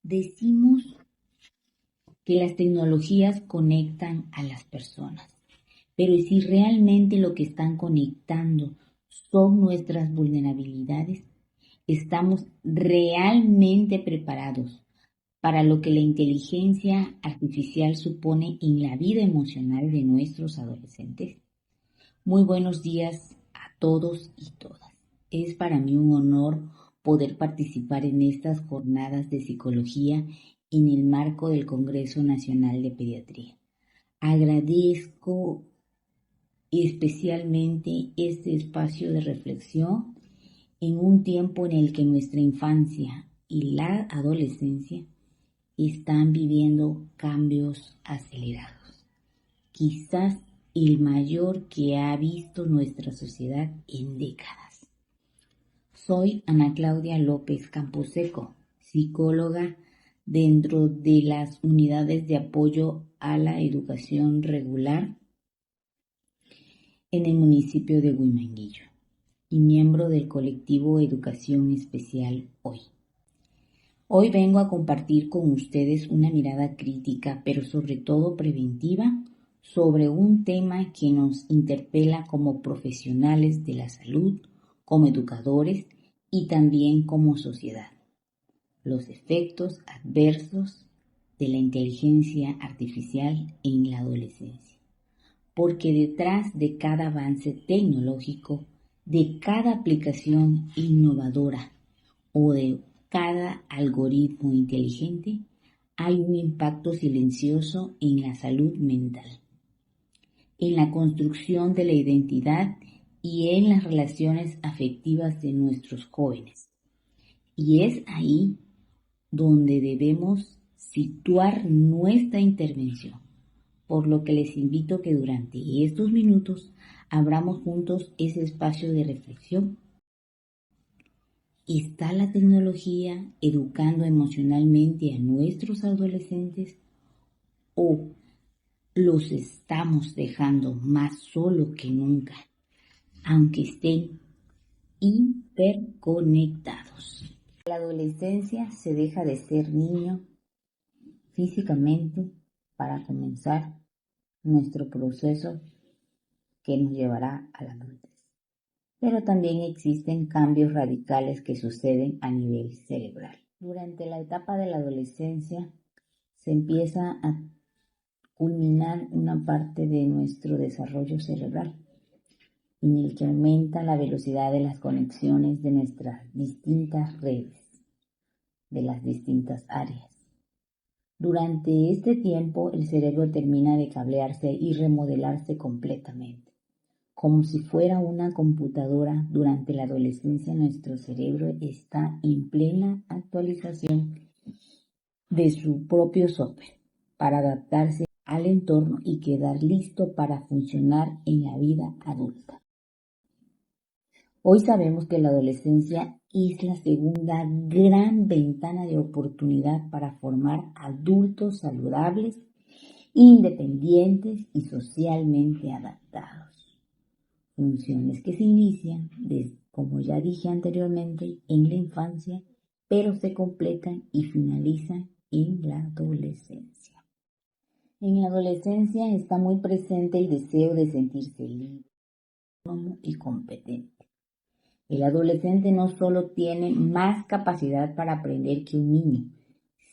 Decimos que las tecnologías conectan a las personas, pero si realmente lo que están conectando son nuestras vulnerabilidades, ¿estamos realmente preparados para lo que la inteligencia artificial supone en la vida emocional de nuestros adolescentes? Muy buenos días a todos y todas. Es para mí un honor poder participar en estas jornadas de psicología en el marco del Congreso Nacional de Pediatría. Agradezco especialmente este espacio de reflexión en un tiempo en el que nuestra infancia y la adolescencia están viviendo cambios acelerados, quizás el mayor que ha visto nuestra sociedad en décadas. Soy Ana Claudia López Camposeco, psicóloga dentro de las unidades de apoyo a la educación regular en el municipio de Huimanguillo y miembro del colectivo Educación Especial Hoy. Hoy vengo a compartir con ustedes una mirada crítica, pero sobre todo preventiva, sobre un tema que nos interpela como profesionales de la salud, como educadores y también como sociedad: los efectos adversos de la inteligencia artificial en la adolescencia. Porque detrás de cada avance tecnológico, de cada aplicación innovadora o de cada algoritmo inteligente, hay un impacto silencioso en la salud mental, en la construcción de la identidad y en las relaciones afectivas de nuestros jóvenes. Y es ahí donde debemos situar nuestra intervención, por lo que les invito a que durante estos minutos abramos juntos ese espacio de reflexión. ¿Está la tecnología educando emocionalmente a nuestros adolescentes o los estamos dejando más solos que nunca, aunque estén hiperconectados? La adolescencia se deja de ser niño físicamente para comenzar nuestro proceso que nos llevará a la adultez. Pero también existen cambios radicales que suceden a nivel cerebral. Durante la etapa de la adolescencia se empieza a culminar una parte de nuestro desarrollo cerebral, en el que aumenta la velocidad de las conexiones de nuestras distintas redes, de las distintas áreas. Durante este tiempo el cerebro termina de cablearse y remodelarse completamente. Como si fuera una computadora, durante la adolescencia nuestro cerebro está en plena actualización de su propio software para adaptarse al entorno y quedar listo para funcionar en la vida adulta. Hoy sabemos que la adolescencia es la segunda gran ventana de oportunidad para formar adultos saludables, independientes y socialmente adaptados. Funciones que se inician, como ya dije anteriormente, en la infancia, pero se completan y finalizan en la adolescencia. En la adolescencia está muy presente el deseo de sentirse libre, autónomo y competente. El adolescente no solo tiene más capacidad para aprender que un niño,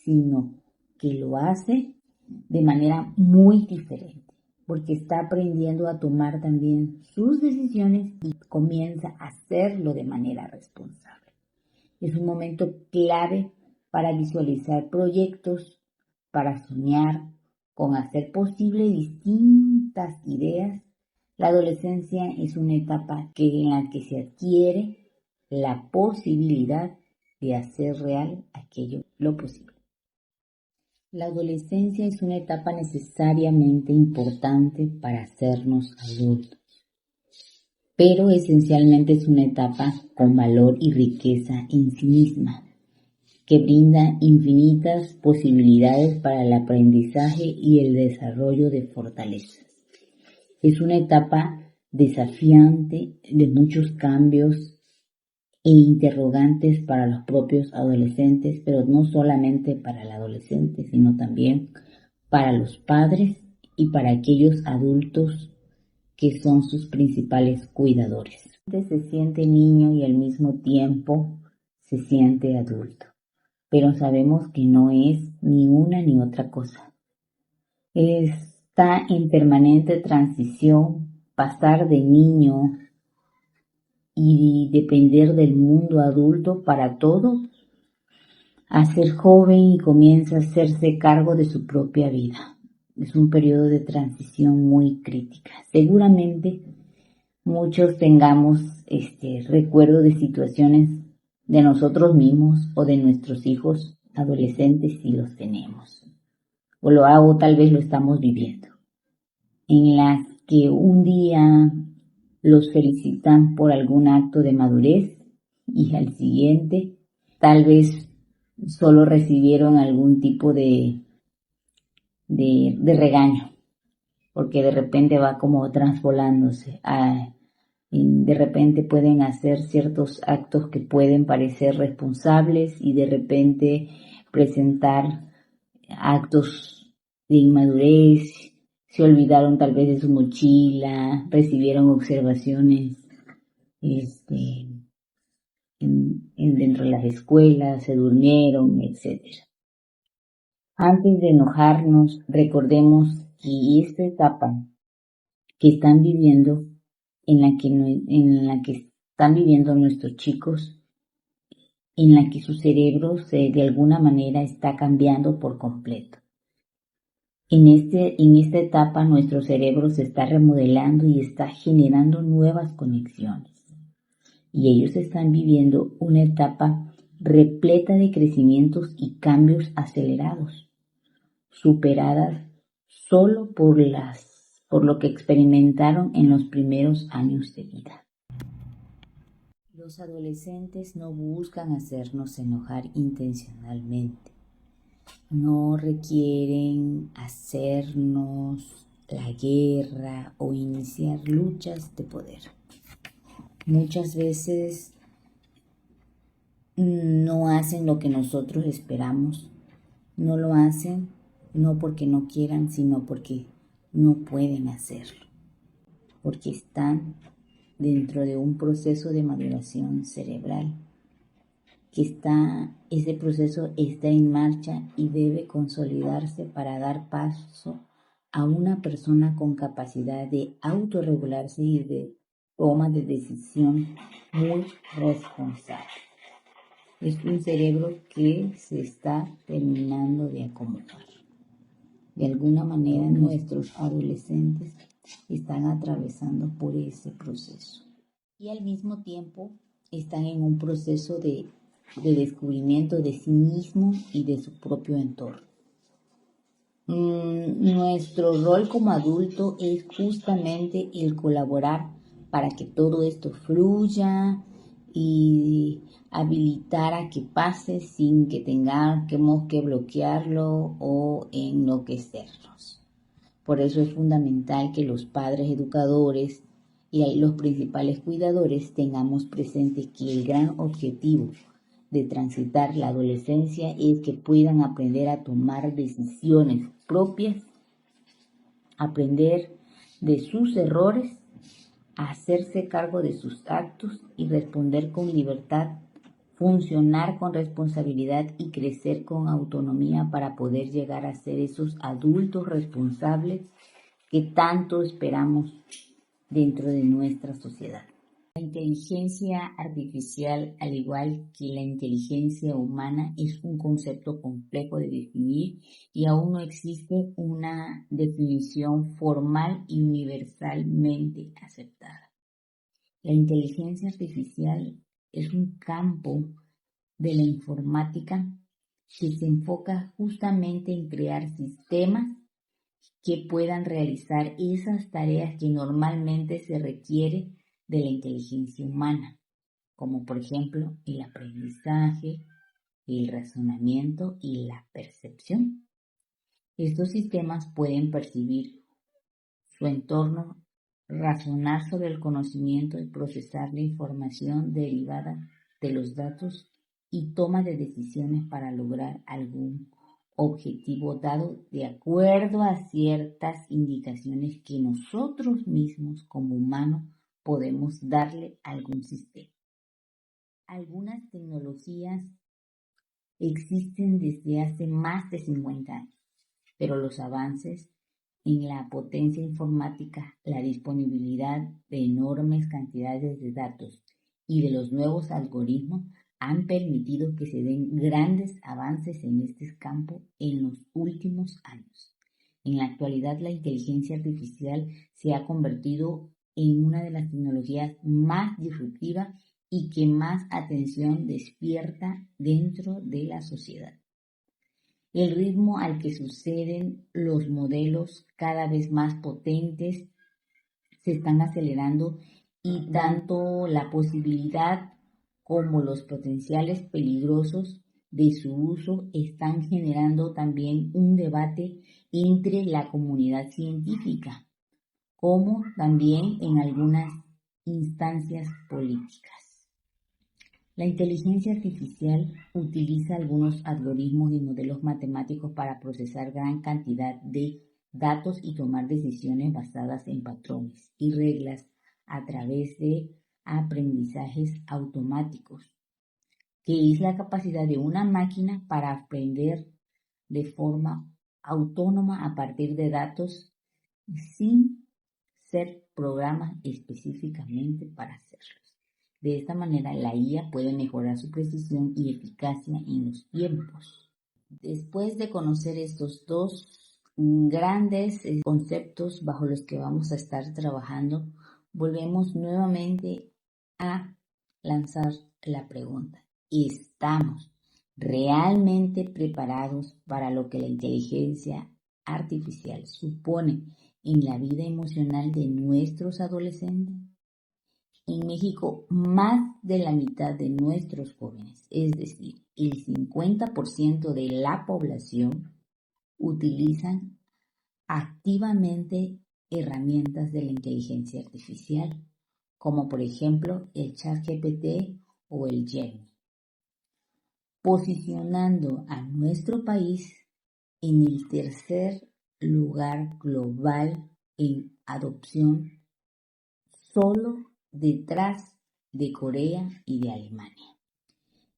sino que lo hace de manera muy diferente, porque está aprendiendo a tomar también sus decisiones y comienza a hacerlo de manera responsable. Es un momento clave para visualizar proyectos, para soñar con hacer posible distintas ideas. La adolescencia es una etapa en la que se adquiere la posibilidad de hacer real lo posible. La adolescencia es una etapa necesariamente importante para hacernos adultos, pero esencialmente es una etapa con valor y riqueza en sí misma, que brinda infinitas posibilidades para el aprendizaje y el desarrollo de fortalezas. Es una etapa desafiante de muchos cambios e interrogantes para los propios adolescentes, pero no solamente para el adolescente, sino también para los padres y para aquellos adultos que son sus principales cuidadores. Se siente niño y al mismo tiempo se siente adulto, pero sabemos que no es ni una ni otra cosa. Está en permanente transición, pasar de niño y depender del mundo adulto para todo, a ser joven y comienza a hacerse cargo de su propia vida. Es un periodo de transición muy crítica. Seguramente muchos tengamos recuerdo de situaciones de nosotros mismos o de nuestros hijos adolescentes si los tenemos. O lo hago, tal vez lo estamos viviendo. En las que un día los felicitan por algún acto de madurez y al siguiente tal vez solo recibieron algún tipo de regaño, porque de repente va como transpolándose. De repente pueden hacer ciertos actos que pueden parecer responsables y de repente presentar actos de inmadurez, se olvidaron tal vez de su mochila, recibieron observaciones dentro de las escuelas, se durmieron, etcétera. Antes de enojarnos, recordemos que esta etapa que están viviendo, en la que están viviendo nuestros chicos, en la que su cerebro de alguna manera está cambiando por completo. En esta etapa nuestro cerebro se está remodelando y está generando nuevas conexiones. Y ellos están viviendo una etapa repleta de crecimientos y cambios acelerados, superadas solo por lo que experimentaron en los primeros años de vida. Los adolescentes no buscan hacernos enojar intencionalmente. No requieren hacernos la guerra o iniciar luchas de poder. Muchas veces no hacen lo que nosotros esperamos. No lo hacen no porque no quieran, sino porque no pueden hacerlo. Porque están dentro de un proceso de maduración cerebral. Ese proceso está en marcha y debe consolidarse para dar paso a una persona con capacidad de autorregularse y de toma de decisión muy responsable. Es un cerebro que se está terminando de acomodar. De alguna manera nuestros adolescentes están atravesando por ese proceso y al mismo tiempo están en un proceso de descubrimiento de sí mismo y de su propio entorno. Nuestro rol como adulto es justamente el colaborar para que todo esto fluya y habilitar a que pase sin que tengamos que bloquearlo o enloquecernos. Por eso es fundamental que los padres educadores y los principales cuidadores tengamos presente que el gran objetivo de transitar la adolescencia es que puedan aprender a tomar decisiones propias, aprender de sus errores, hacerse cargo de sus actos y responder con libertad, funcionar con responsabilidad y crecer con autonomía para poder llegar a ser esos adultos responsables que tanto esperamos dentro de nuestra sociedad. La inteligencia artificial, al igual que la inteligencia humana, es un concepto complejo de definir y aún no existe una definición formal y universalmente aceptada. La inteligencia artificial es un campo de la informática que se enfoca justamente en crear sistemas que puedan realizar esas tareas que normalmente se requiere de la inteligencia humana, como por ejemplo el aprendizaje, el razonamiento y la percepción. Estos sistemas pueden percibir su entorno, razonar sobre el conocimiento y procesar la información derivada de los datos y toma de decisiones para lograr algún objetivo dado de acuerdo a ciertas indicaciones que nosotros mismos como humanos podemos darle a algún sistema. Algunas tecnologías existen desde hace más de 50 años, pero los avances en la potencia informática, la disponibilidad de enormes cantidades de datos y de los nuevos algoritmos han permitido que se den grandes avances en este campo en los últimos años. En la actualidad, la inteligencia artificial se ha convertido en una de las tecnologías más disruptivas y que más atención despierta dentro de la sociedad. El ritmo al que suceden los modelos cada vez más potentes se están acelerando y tanto la posibilidad como los potenciales peligrosos de su uso están generando también un debate entre la comunidad científica, como también en algunas instancias políticas. La inteligencia artificial utiliza algunos algoritmos y modelos matemáticos para procesar gran cantidad de datos y tomar decisiones basadas en patrones y reglas a través de aprendizajes automáticos, que es la capacidad de una máquina para aprender de forma autónoma a partir de datos sin ser programas específicamente para hacerlos. De esta manera, la IA puede mejorar su precisión y eficacia en los tiempos. Después de conocer estos dos grandes conceptos bajo los que vamos a estar trabajando, volvemos nuevamente a lanzar la pregunta: ¿estamos realmente preparados para lo que la inteligencia artificial supone en la vida emocional de nuestros adolescentes? En México, más de la mitad de nuestros jóvenes, es decir, el 50% de la población, utilizan activamente herramientas de la inteligencia artificial, como por ejemplo el ChatGPT o el Gemini, posicionando a nuestro país en el tercer lugar global en adopción, solo detrás de Corea y de Alemania.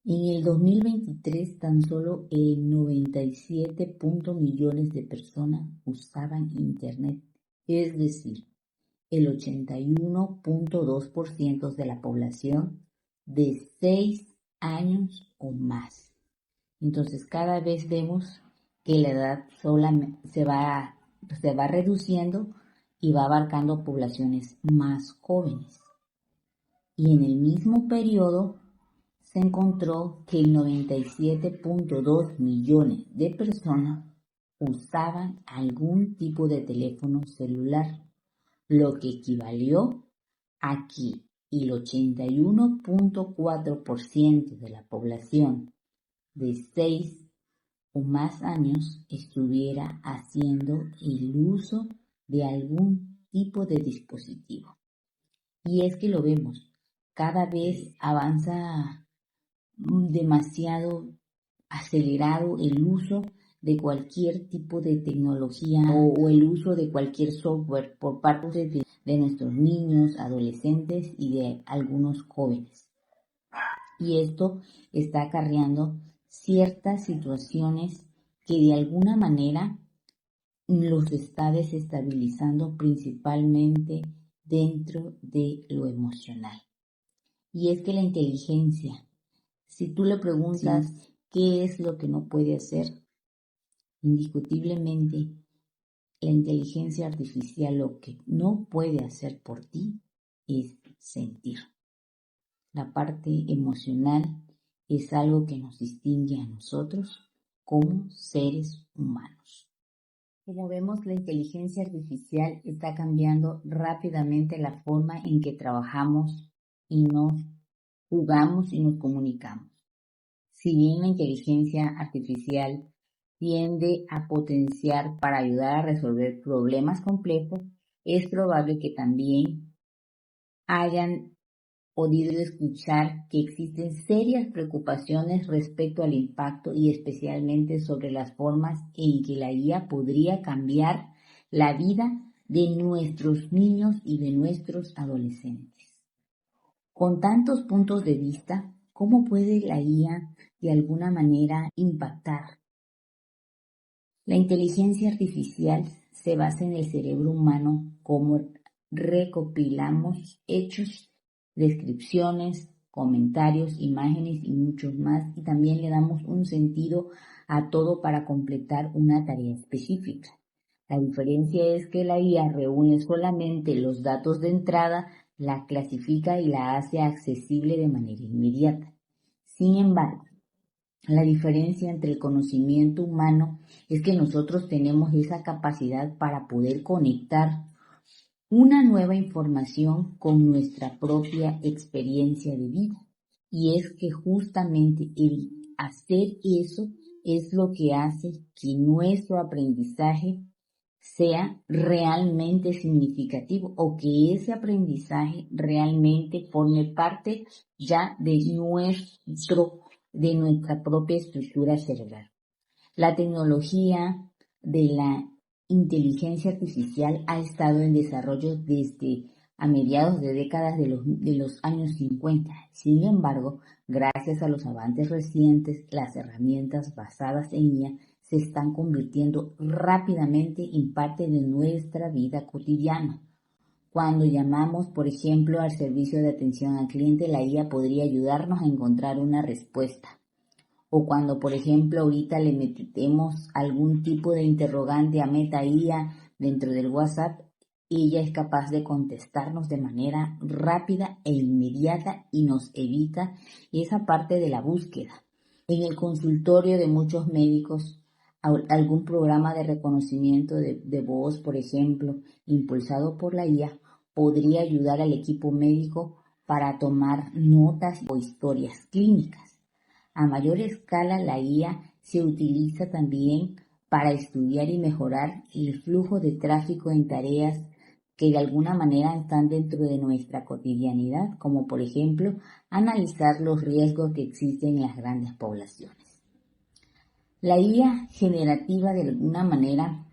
En el 2023, tan solo el 97 millones de personas usaban Internet, es decir, el 81.2% de la población de 6 años o más. Entonces, cada vez vemos que la edad se va reduciendo y va abarcando poblaciones más jóvenes. Y en el mismo periodo se encontró que el 97.2 millones de personas usaban algún tipo de teléfono celular, lo que equivalió a que el 81.4% de la población de 6 o más años estuviera haciendo el uso de algún tipo de dispositivo. Y es que lo vemos, cada vez avanza demasiado acelerado el uso de cualquier tipo de tecnología o el uso de cualquier software por parte de nuestros niños, adolescentes y de algunos jóvenes. Y esto está acarreando ciertas situaciones que de alguna manera los está desestabilizando, principalmente dentro de lo emocional. Y es que la inteligencia, si tú le preguntas qué es lo que no puede hacer, indiscutiblemente la inteligencia artificial lo que no puede hacer por ti es sentir. La parte emocional es algo que nos distingue a nosotros como seres humanos. Como vemos, la inteligencia artificial está cambiando rápidamente la forma en que trabajamos y nos jugamos y nos comunicamos. Si bien la inteligencia artificial tiende a potenciar para ayudar a resolver problemas complejos, es probable que también hayan podido escuchar que existen serias preocupaciones respecto al impacto y especialmente sobre las formas en que la IA podría cambiar la vida de nuestros niños y de nuestros adolescentes. Con tantos puntos de vista, ¿cómo puede la IA de alguna manera impactar? La inteligencia artificial se basa en el cerebro humano, como recopilamos hechos, descripciones, comentarios, imágenes y muchos más, y también le damos un sentido a todo para completar una tarea específica. La diferencia es que la IA reúne solamente los datos de entrada, la clasifica y la hace accesible de manera inmediata. Sin embargo, la diferencia entre el conocimiento humano es que nosotros tenemos esa capacidad para poder conectar una nueva información con nuestra propia experiencia de vida. Y es que justamente el hacer eso es lo que hace que nuestro aprendizaje sea realmente significativo o que ese aprendizaje realmente forme parte ya de nuestra propia estructura cerebral. La tecnología de la inteligencia artificial ha estado en desarrollo desde a mediados de décadas de los años 50. Sin embargo, gracias a los avances recientes, las herramientas basadas en IA se están convirtiendo rápidamente en parte de nuestra vida cotidiana. Cuando llamamos, por ejemplo, al servicio de atención al cliente, la IA podría ayudarnos a encontrar una respuesta. O cuando, por ejemplo, ahorita le metemos algún tipo de interrogante a Meta IA dentro del WhatsApp, ella es capaz de contestarnos de manera rápida e inmediata y nos evita esa parte de la búsqueda. En el consultorio de muchos médicos, algún programa de reconocimiento de voz, por ejemplo, impulsado por la IA, podría ayudar al equipo médico para tomar notas o historias clínicas. A mayor escala, la IA se utiliza también para estudiar y mejorar el flujo de tráfico en tareas que de alguna manera están dentro de nuestra cotidianidad, como por ejemplo analizar los riesgos que existen en las grandes poblaciones. La IA generativa de alguna manera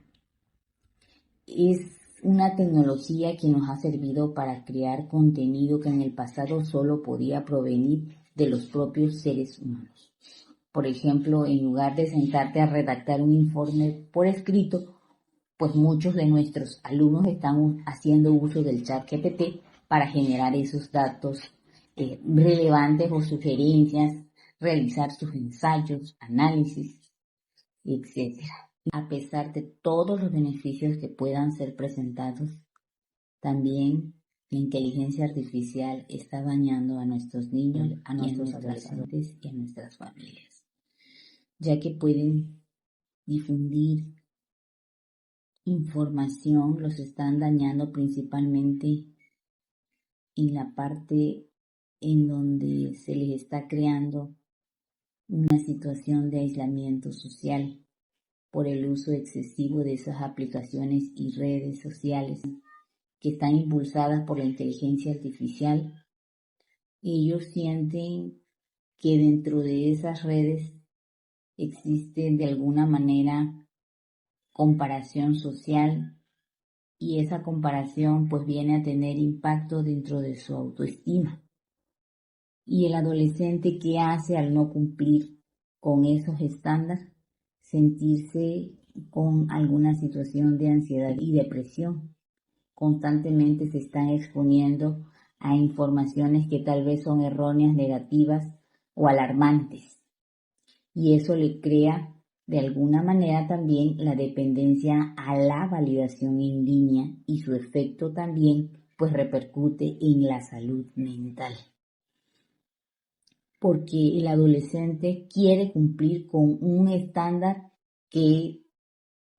es una tecnología que nos ha servido para crear contenido que en el pasado solo podía provenir de los propios seres humanos. Por ejemplo, en lugar de sentarte a redactar un informe por escrito, pues muchos de nuestros alumnos están haciendo uso del ChatGPT para generar esos datos relevantes o sugerencias, realizar sus ensayos, análisis, etc. A pesar de todos los beneficios que puedan ser presentados, también la inteligencia artificial está dañando a nuestros niños, a nuestros adolescentes y a nuestras familias, ya que pueden difundir información, los están dañando principalmente en la parte en donde se les está creando una situación de aislamiento social por el uso excesivo de esas aplicaciones y redes sociales que están impulsadas por la inteligencia artificial. Ellos sienten que dentro de esas redes existe de alguna manera comparación social y esa comparación pues viene a tener impacto dentro de su autoestima. Y el adolescente, ¿qué hace al no cumplir con esos estándares? Sentirse con alguna situación de ansiedad y depresión. Constantemente se están exponiendo a informaciones que tal vez son erróneas, negativas o alarmantes. Y eso le crea de alguna manera también la dependencia a la validación en línea y su efecto también pues repercute en la salud mental. Porque el adolescente quiere cumplir con un estándar que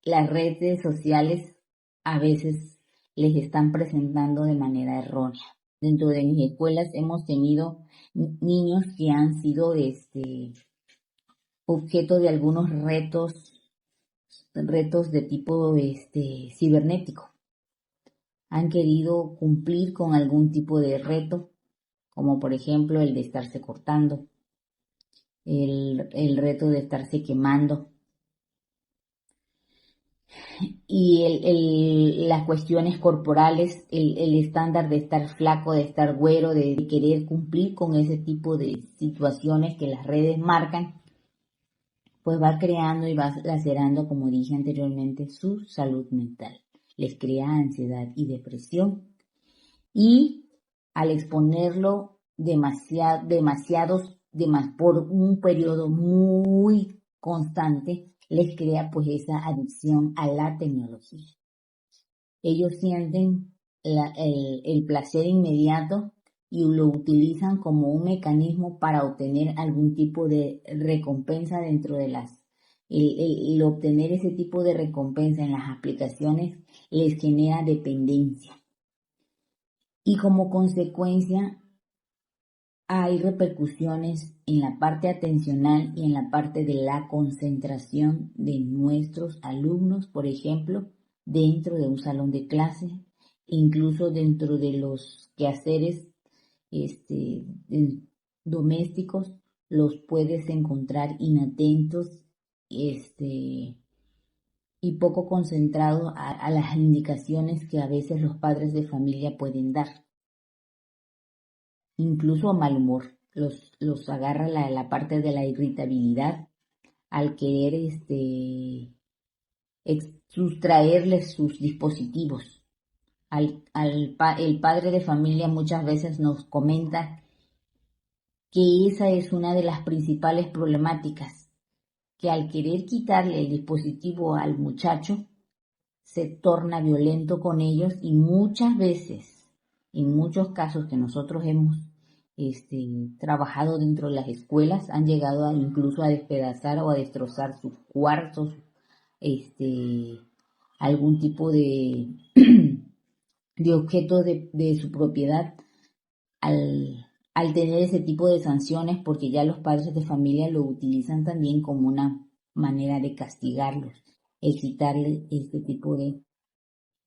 las redes sociales a veces les están presentando de manera errónea. Dentro de mis escuelas hemos tenido niños que han sido objeto de algunos retos de tipo cibernético. Han querido cumplir con algún tipo de reto como por ejemplo el de estarse cortando, el reto de estarse quemando y las cuestiones corporales, el estándar de estar flaco, de estar güero, de querer cumplir con ese tipo de situaciones que las redes marcan, pues va creando y va lacerando, como dije anteriormente, su salud mental. Les crea ansiedad y depresión y al exponerlo por un periodo muy constante, les crea pues esa adicción a la tecnología. Ellos sienten el placer inmediato y lo utilizan como un mecanismo para obtener algún tipo de recompensa dentro de el obtener ese tipo de recompensa en las aplicaciones les genera dependencia. Y como consecuencia hay repercusiones en la parte atencional y en la parte de la concentración de nuestros alumnos, por ejemplo, dentro de un salón de clase, incluso dentro de los quehaceres domésticos, los puedes encontrar inatentos y poco concentrados a las indicaciones que a veces los padres de familia pueden dar. Incluso a mal humor, los agarra la parte de la irritabilidad al querer sustraerles sus dispositivos. El padre de familia muchas veces nos comenta que esa es una de las principales problemáticas, que al querer quitarle el dispositivo al muchacho, se torna violento con ellos y muchas veces, en muchos casos que nosotros hemos trabajado dentro de las escuelas, han llegado incluso a despedazar o a destrozar sus cuartos, algún tipo de, de objeto de su propiedad al tener ese tipo de sanciones, porque ya los padres de familia lo utilizan también como una manera de castigarlos, quitarles este tipo de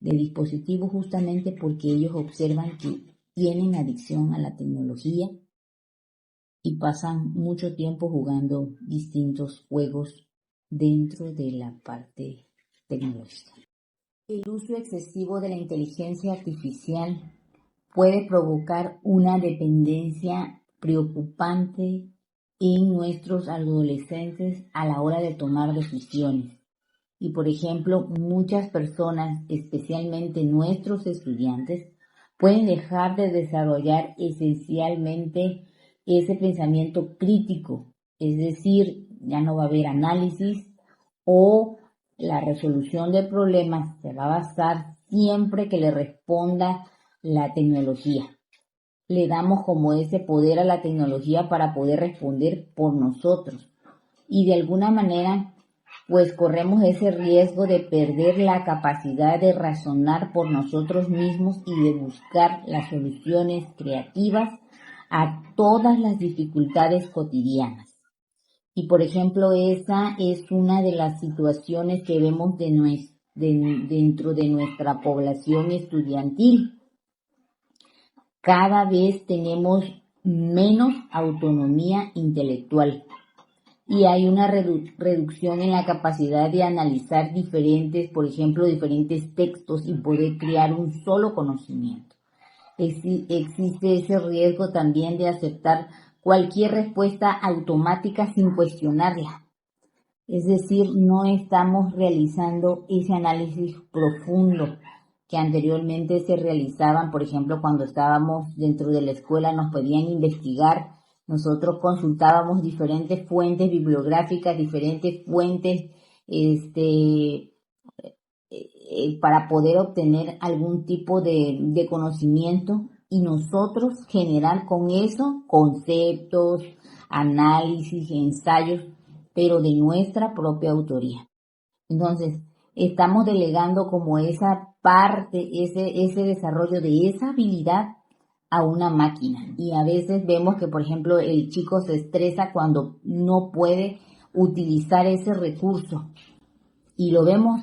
dispositivos, justamente porque ellos observan que tienen adicción a la tecnología y pasan mucho tiempo jugando distintos juegos dentro de la parte tecnológica. El uso excesivo de la inteligencia artificial puede provocar una dependencia preocupante en nuestros adolescentes a la hora de tomar decisiones. Y por ejemplo, muchas personas, especialmente nuestros estudiantes, pueden dejar de desarrollar esencialmente ese pensamiento crítico, es decir, ya no va a haber análisis o la resolución de problemas se va a basar siempre que le responda la tecnología. Le damos como ese poder a la tecnología para poder responder por nosotros y de alguna manera pues corremos ese riesgo de perder la capacidad de razonar por nosotros mismos y de buscar las soluciones creativas a todas las dificultades cotidianas. Y por ejemplo, esa es una de las situaciones que vemos dentro de nuestra población estudiantil. Cada vez tenemos menos autonomía intelectual y hay una reducción en la capacidad de analizar por ejemplo, diferentes textos y poder crear un solo conocimiento. Existe ese riesgo también de aceptar cualquier respuesta automática sin cuestionarla. Es decir, no estamos realizando ese análisis profundo que anteriormente se realizaban, por ejemplo, cuando estábamos dentro de la escuela nos pedían investigar, nosotros consultábamos diferentes fuentes bibliográficas, diferentes fuentes para poder obtener algún tipo de conocimiento y nosotros generar con eso conceptos, análisis, ensayos, pero de nuestra propia autoría. Entonces, estamos delegando como esa parte, ese desarrollo de esa habilidad a una máquina. Y a veces vemos que, por ejemplo, el chico se estresa cuando no puede utilizar ese recurso. Y lo vemos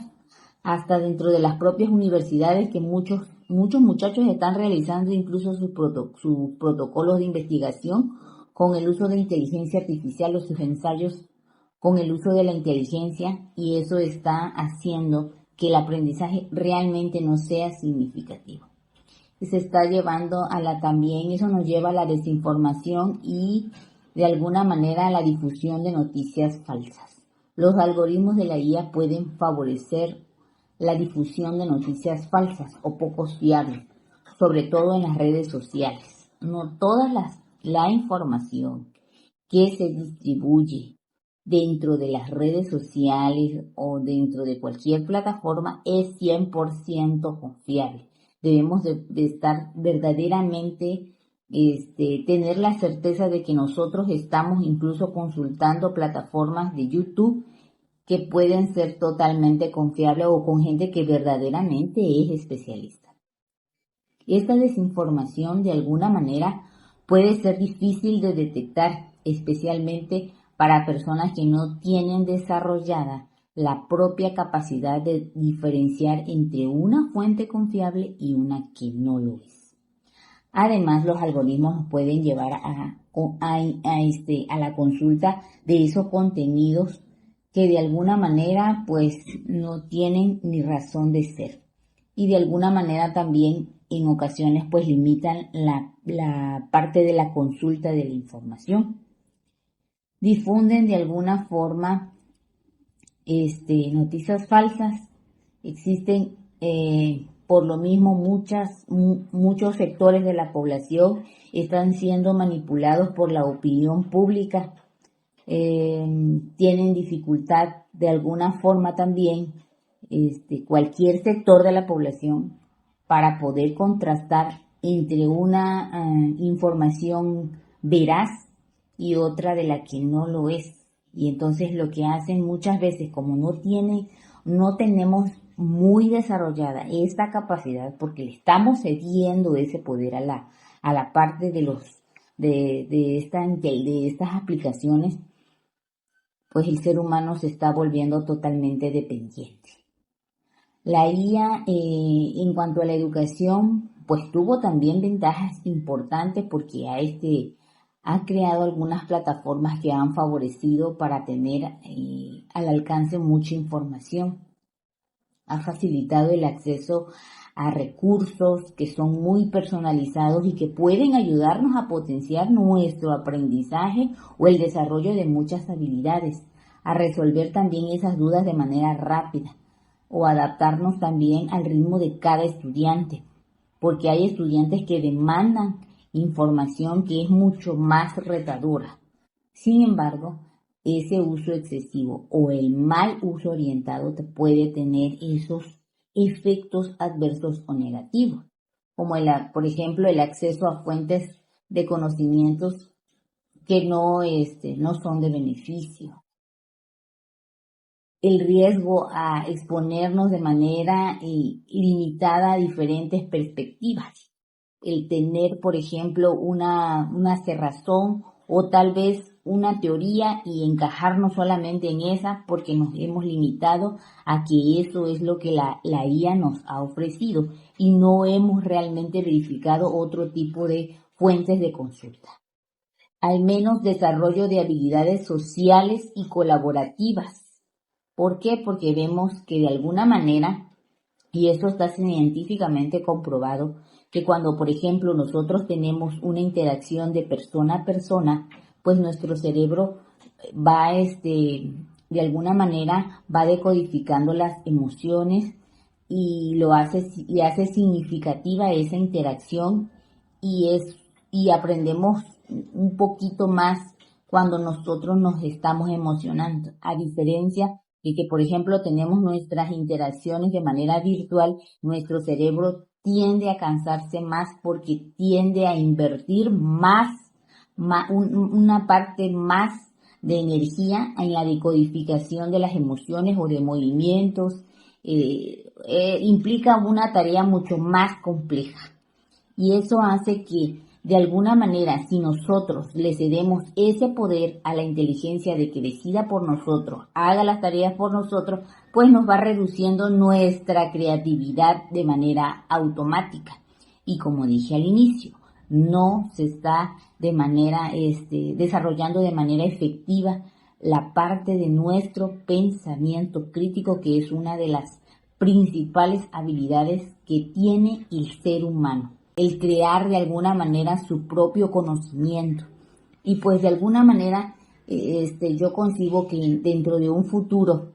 hasta dentro de las propias universidades que muchos muchos muchachos están realizando incluso sus protocolos de investigación con el uso de inteligencia artificial o sus ensayos con el uso de la inteligencia, y eso está haciendo que el aprendizaje realmente no sea significativo. Se está llevando también eso nos lleva a la desinformación y de alguna manera a la difusión de noticias falsas. Los algoritmos de la IA pueden favorecer la difusión de noticias falsas o poco fiables, sobre todo en las redes sociales. No toda la información que se distribuye dentro de las redes sociales o dentro de cualquier plataforma es 100% confiable. Debemos de estar verdaderamente, tener la certeza de que nosotros estamos incluso consultando plataformas de YouTube que pueden ser totalmente confiables o con gente que verdaderamente es especialista. Esta desinformación de alguna manera puede ser difícil de detectar, especialmente para personas que no tienen desarrollada la propia capacidad de diferenciar entre una fuente confiable y una que no lo es. Además, los algoritmos nos pueden llevar a la consulta de esos contenidos que de alguna manera pues no tienen ni razón de ser, y de alguna manera también en ocasiones pues limitan la parte de la consulta de la información. Difunden de alguna forma noticias falsas. Existen por lo mismo muchos sectores de la población están siendo manipulados por la opinión pública. Tienen dificultad de alguna forma también cualquier sector de la población para poder contrastar entre una información veraz y otra de la que no lo es. Y entonces lo que hacen muchas veces, como no tenemos muy desarrollada esta capacidad, porque le estamos cediendo ese poder a la parte de estas aplicaciones, pues el ser humano se está volviendo totalmente dependiente. La IA, en cuanto a la educación, pues tuvo también ventajas importantes porque ha creado algunas plataformas que han favorecido para tener al alcance mucha información. Ha facilitado el acceso a recursos que son muy personalizados y que pueden ayudarnos a potenciar nuestro aprendizaje o el desarrollo de muchas habilidades, a resolver también esas dudas de manera rápida o adaptarnos también al ritmo de cada estudiante, porque hay estudiantes que demandan información que es mucho más retadora. Sin embargo, ese uso excesivo o el mal uso orientado puede tener esos efectos adversos o negativos, como por ejemplo, el acceso a fuentes de conocimientos que no son de beneficio. El riesgo a exponernos de manera ilimitada a diferentes perspectivas. El tener, por ejemplo, una cerrazón o tal vez una teoría y encajarnos solamente en esa porque nos hemos limitado a que eso es lo que la IA nos ha ofrecido y no hemos realmente verificado otro tipo de fuentes de consulta. Al menos desarrollo de habilidades sociales y colaborativas. ¿Por qué? Porque vemos que de alguna manera, y eso está científicamente comprobado, que cuando, por ejemplo, nosotros tenemos una interacción de persona a persona, pues nuestro cerebro va, de alguna manera, va decodificando las emociones y hace significativa esa interacción y aprendemos un poquito más cuando nosotros nos estamos emocionando, a diferencia de que, por ejemplo, tenemos nuestras interacciones de manera virtual, nuestro cerebro tiende a cansarse más porque tiende a invertir una parte más de energía en la decodificación de las emociones o de movimientos. Implica una tarea mucho más compleja y eso hace que de alguna manera, si nosotros le cedemos ese poder a la inteligencia de que decida por nosotros, haga las tareas por nosotros, pues nos va reduciendo nuestra creatividad de manera automática. Y como dije al inicio, no se está desarrollando de manera efectiva la parte de nuestro pensamiento crítico, que es una de las principales habilidades que tiene el ser humano. El crear de alguna manera su propio conocimiento. Y pues de alguna manera yo concibo que dentro de un futuro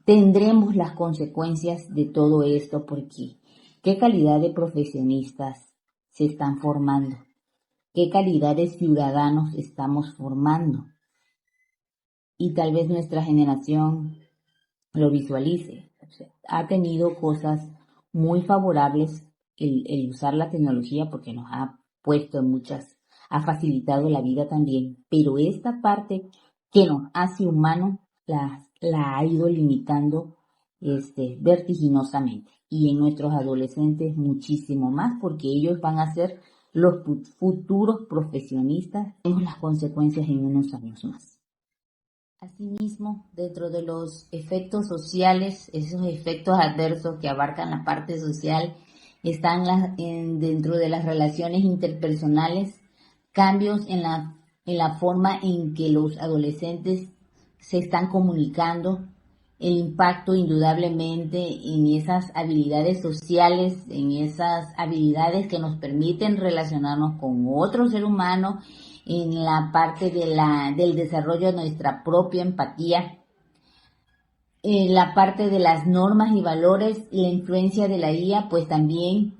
tendremos las consecuencias de todo esto, porque qué calidad de profesionistas se están formando, qué calidad de ciudadanos estamos formando. Y tal vez nuestra generación lo visualice. O sea, ha tenido cosas muy favorables el usar la tecnología, porque nos ha puesto en ha facilitado la vida también, pero esta parte que nos hace humanos la ha ido limitando vertiginosamente. Y en nuestros adolescentes muchísimo más, porque ellos van a ser los futuros profesionistas. Tenemos las consecuencias en unos años más. Asimismo, dentro de los efectos sociales, esos efectos adversos que abarcan la parte social, están dentro de las relaciones interpersonales, cambios en la forma en que los adolescentes se están comunicando, el impacto indudablemente en esas habilidades sociales, en esas habilidades que nos permiten relacionarnos con otro ser humano, en la parte del desarrollo de nuestra propia empatía, en la parte de las normas y valores y la influencia de la IA, pues también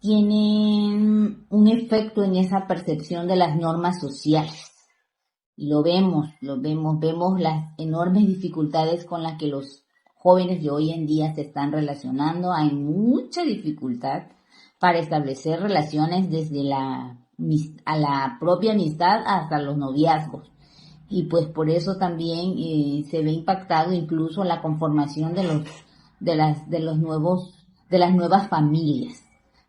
tienen un efecto en esa percepción de las normas sociales. Vemos las enormes dificultades con las que los jóvenes de hoy en día se están relacionando. Hay mucha dificultad para establecer relaciones desde la propia amistad hasta los noviazgos. Y pues por eso también se ve impactado incluso la conformación de las nuevas familias.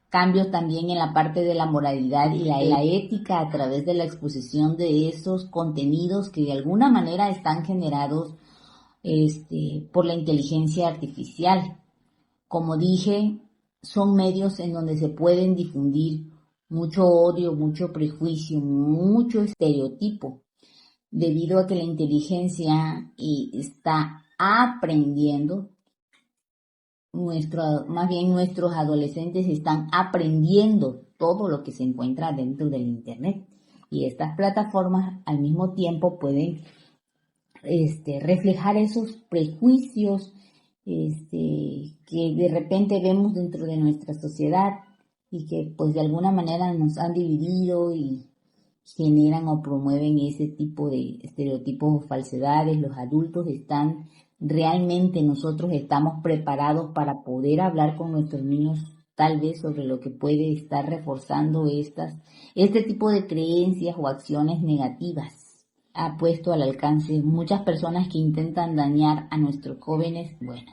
Cambios también en la parte de la moralidad y la ética a través de la exposición de esos contenidos que de alguna manera están generados por la inteligencia artificial. Como dije, son medios en donde se pueden difundir mucho odio, mucho prejuicio, mucho estereotipo, debido a que la inteligencia está aprendiendo. Más bien nuestros adolescentes están aprendiendo todo lo que se encuentra dentro del Internet, y estas plataformas al mismo tiempo pueden reflejar esos prejuicios que de repente vemos dentro de nuestra sociedad y que pues de alguna manera nos han dividido y generan o promueven ese tipo de estereotipos o falsedades. Los adultos nosotros estamos preparados para poder hablar con nuestros niños tal vez sobre lo que puede estar reforzando este tipo de creencias o acciones negativas. Ha puesto al alcance muchas personas que intentan dañar a nuestros jóvenes. Bueno,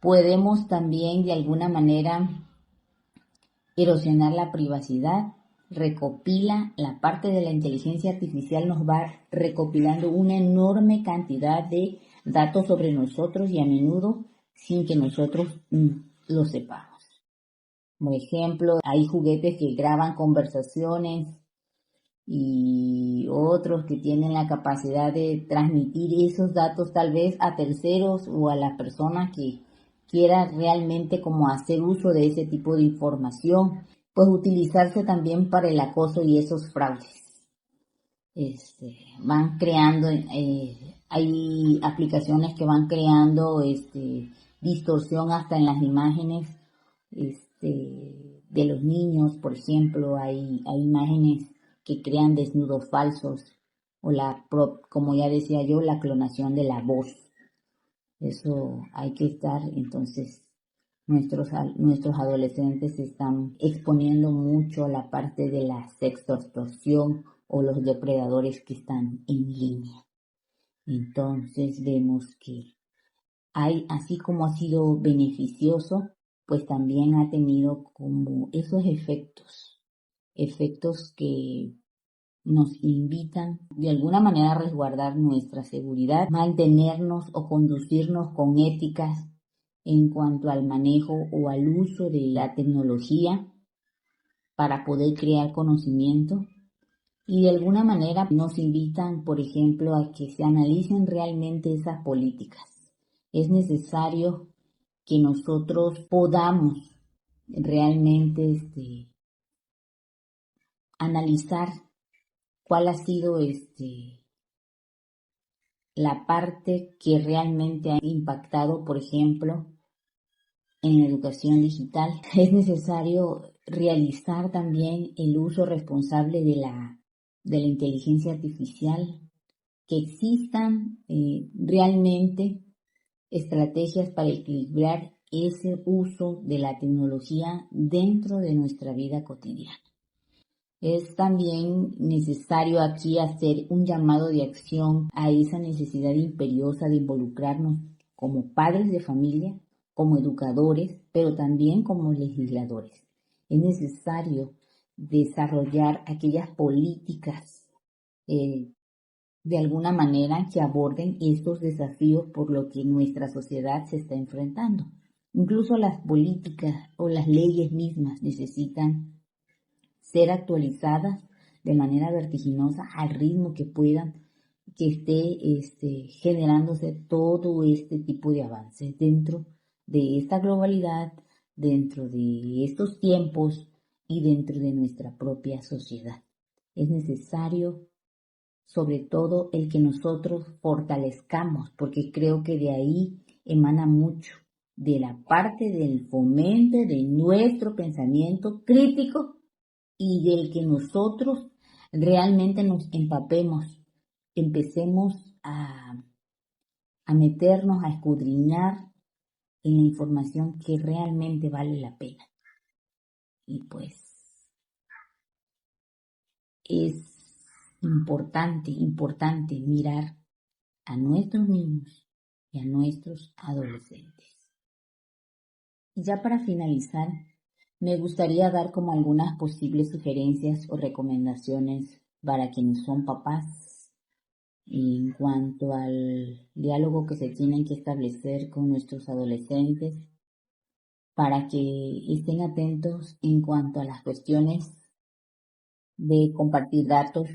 podemos también de alguna manera erosionar la privacidad. La parte de la inteligencia artificial nos va recopilando una enorme cantidad de datos sobre nosotros, y a menudo sin que nosotros lo sepamos. Por ejemplo, hay juguetes que graban conversaciones y otros que tienen la capacidad de transmitir esos datos tal vez a terceros o a la persona que quiera realmente como hacer uso de ese tipo de información, pues utilizarse también para el acoso y esos fraudes. Van creando, hay aplicaciones que van creando distorsión hasta en las imágenes de los niños. Por ejemplo, hay imágenes que crean desnudos falsos, o como ya decía yo, la clonación de la voz. Eso hay que estar, entonces, nuestros adolescentes se están exponiendo mucho a la parte de la sextorsión o los depredadores que están en línea. Entonces vemos que así como ha sido beneficioso, pues también ha tenido como esos efectos efectos que nos invitan de alguna manera a resguardar nuestra seguridad, mantenernos o conducirnos con éticas en cuanto al manejo o al uso de la tecnología para poder crear conocimiento. Y de alguna manera nos invitan, por ejemplo, a que se analicen realmente esas políticas. Es necesario que nosotros podamos realmente analizar cuál ha sido la parte que realmente ha impactado, por ejemplo, en la educación digital. Es necesario realizar también el uso responsable de la inteligencia artificial, que existan realmente estrategias para equilibrar ese uso de la tecnología dentro de nuestra vida cotidiana. Es también necesario aquí hacer un llamado de acción a esa necesidad imperiosa de involucrarnos como padres de familia, como educadores, pero también como legisladores. Es necesario desarrollar aquellas políticas de alguna manera que aborden estos desafíos por lo que nuestra sociedad se está enfrentando. Incluso las políticas o las leyes mismas necesitan ser actualizadas de manera vertiginosa al ritmo que puedan, que esté generándose todo este tipo de avances dentro de esta globalidad, dentro de estos tiempos y dentro de nuestra propia sociedad. Es necesario, sobre todo, el que nosotros fortalezcamos, porque creo que de ahí emana mucho, de la parte del fomento de nuestro pensamiento crítico y del que nosotros realmente nos empapemos, empecemos a meternos, a escudriñar en la información que realmente vale la pena. Y pues es importante mirar a nuestros niños y a nuestros adolescentes. Y ya para finalizar, me gustaría dar como algunas posibles sugerencias o recomendaciones para quienes son papás en cuanto al diálogo que se tienen que establecer con nuestros adolescentes para que estén atentos en cuanto a las cuestiones de compartir datos,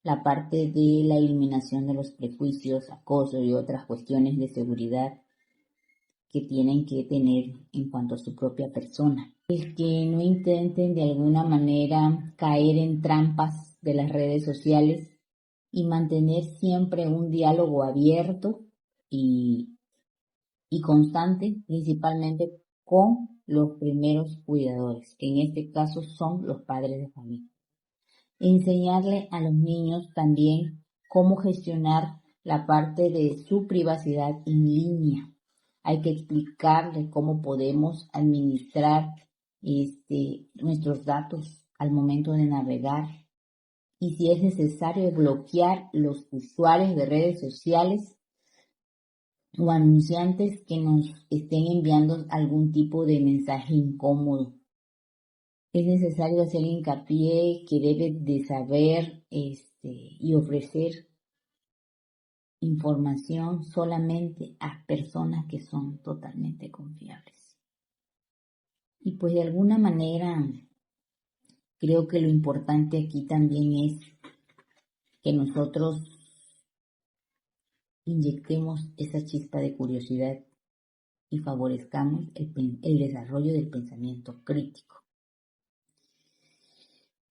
la parte de la eliminación de los prejuicios, acoso y otras cuestiones de seguridad que tienen que tener en cuanto a su propia persona. El que no intenten de alguna manera caer en trampas de las redes sociales y mantener siempre un diálogo abierto y constante, principalmente con los primeros cuidadores, que en este caso son los padres de familia. Enseñarle a los niños también cómo gestionar la parte de su privacidad en línea. Hay que explicarle cómo podemos administrar nuestros datos al momento de navegar y si es necesario bloquear los usuarios de redes sociales o anunciantes que nos estén enviando algún tipo de mensaje incómodo. Es necesario hacer hincapié que debe de saber y ofrecer información solamente a personas que son totalmente confiables. Y pues de alguna manera creo que lo importante aquí también es que nosotros inyectemos esa chispa de curiosidad y favorezcamos el desarrollo del pensamiento crítico.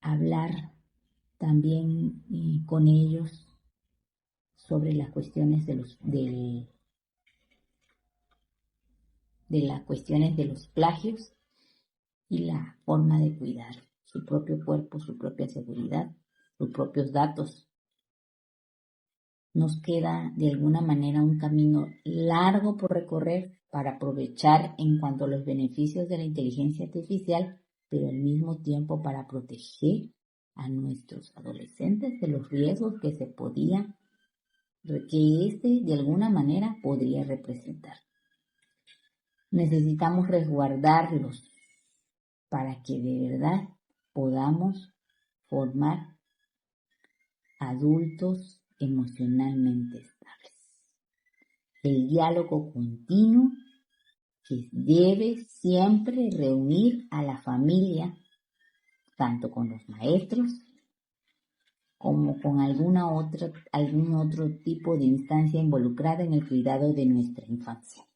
Hablar también con ellos sobre las cuestiones de las cuestiones de los plagios y la forma de cuidar su propio cuerpo, su propia seguridad, sus propios datos. Nos queda de alguna manera un camino largo por recorrer para aprovechar en cuanto a los beneficios de la inteligencia artificial, pero al mismo tiempo para proteger a nuestros adolescentes de los riesgos que de alguna manera podría representar. Necesitamos resguardarlos para que de verdad podamos formar adultos emocionalmente estables. El diálogo continuo que debe siempre reunir a la familia, tanto con los maestros como con algún otro tipo de instancia involucrada en el cuidado de nuestra infancia.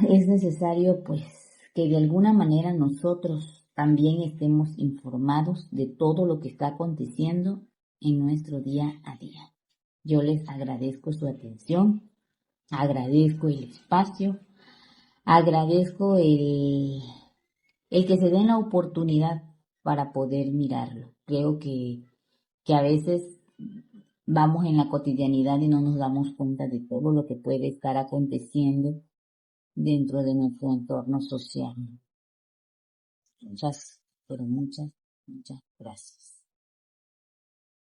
Es necesario, pues, que de alguna manera nosotros también estemos informados de todo lo que está aconteciendo en nuestro día a día. Yo les agradezco su atención, agradezco el espacio, agradezco el que se den la oportunidad para poder mirarlo. Creo que a veces vamos en la cotidianidad y no nos damos cuenta de todo lo que puede estar aconteciendo dentro de nuestro entorno social. Muchas, pero muchas gracias.